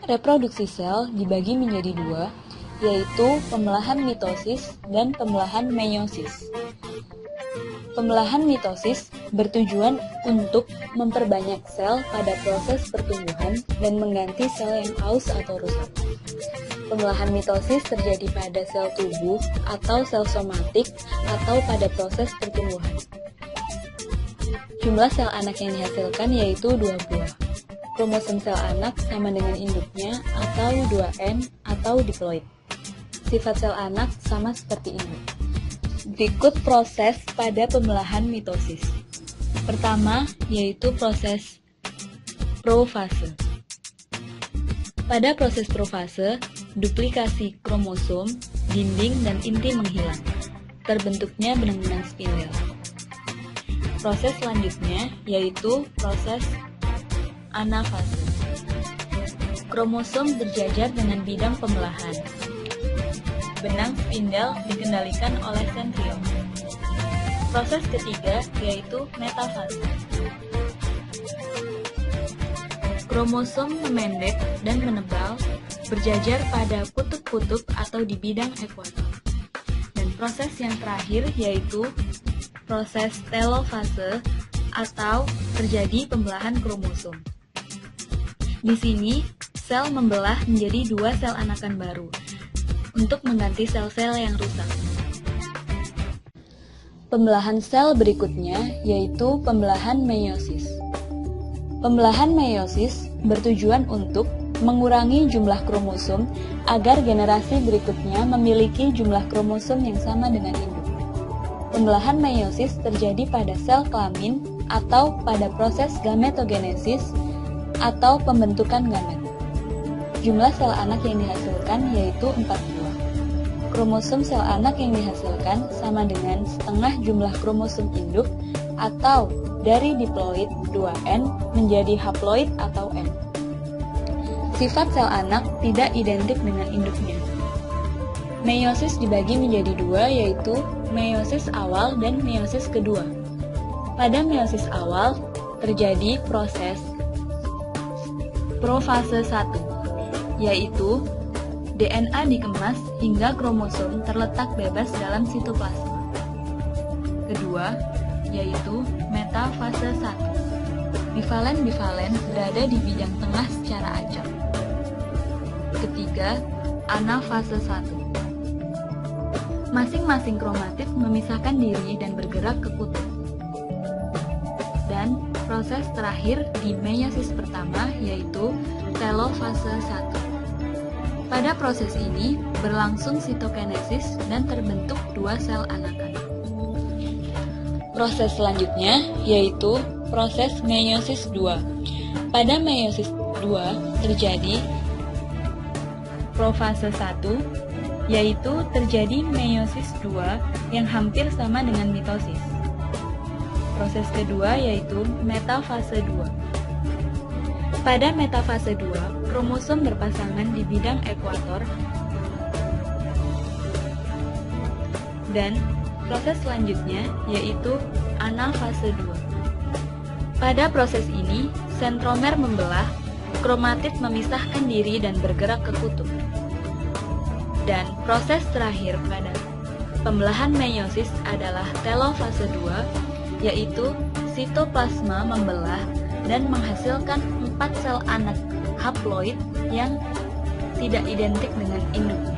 Reproduksi sel dibagi menjadi dua, yaitu pembelahan mitosis dan pembelahan meiosis. Pembelahan mitosis bertujuan untuk memperbanyak sel pada proses pertumbuhan dan mengganti sel yang aus atau rusak. Pembelahan mitosis terjadi pada sel tubuh atau sel somatik atau pada proses pertumbuhan. Jumlah sel anak yang dihasilkan yaitu 2 buah. Kromosom sel anak sama dengan induknya atau 2N atau diploid. Sifat sel anak sama seperti ini. Berikut proses pada pembelahan mitosis. Pertama, yaitu proses profase. Pada proses profase, duplikasi kromosom, dinding, dan inti menghilang. Terbentuknya benang-benang spindel. Proses selanjutnya, yaitu proses anafase. Kromosom berjajar dengan bidang pembelahan. Benang spindel dikendalikan oleh sentriol. Proses ketiga yaitu metafase. Kromosom memendek dan menebal, berjajar pada kutub-kutub atau di bidang ekuator. Dan proses yang terakhir yaitu proses telofase atau terjadi pembelahan kromosom. Di sini, sel membelah menjadi 2 sel anakan baru untuk mengganti sel-sel yang rusak. Pembelahan sel berikutnya yaitu pembelahan meiosis. Pembelahan meiosis bertujuan untuk mengurangi jumlah kromosom agar generasi berikutnya memiliki jumlah kromosom yang sama dengan induk. Pembelahan meiosis terjadi pada sel kelamin atau pada proses gametogenesis atau pembentukan gamet. Jumlah sel anak yang dihasilkan yaitu 4 buah. Kromosom sel anak yang dihasilkan sama dengan setengah jumlah kromosom induk atau dari diploid 2N menjadi haploid atau N. Sifat sel anak tidak identik dengan induknya. Meiosis dibagi menjadi 2 yaitu meiosis awal dan meiosis kedua. Pada meiosis awal terjadi proses profase 1, yaitu DNA dikemas hingga kromosom terletak bebas dalam sitoplasma. Kedua, yaitu metafase 1. Bivalen-bivalen berada di bidang tengah secara acak. Ketiga, anafase 1. Masing-masing kromatid memisahkan diri dan bergerak ke kutub. Dan proses terakhir di meiosis pertama yaitu telofase 1. Pada proses ini berlangsung sitokinesis dan terbentuk 2 sel anakan. Proses selanjutnya yaitu proses meiosis 2. Pada meiosis 2 terjadi profase 1 yaitu terjadi meiosis 2 yang hampir sama dengan mitosis. Proses kedua yaitu metafase 2. Pada metafase 2, kromosom berpasangan di bidang ekuator dan proses selanjutnya yaitu anafase 2. Pada proses ini, sentromer membelah, kromatid memisahkan diri dan bergerak ke kutub. Dan proses terakhir pada pembelahan meiosis adalah telofase 2, yaitu sitoplasma membelah dan menghasilkan 4 sel anak haploid yang tidak identik dengan induknya.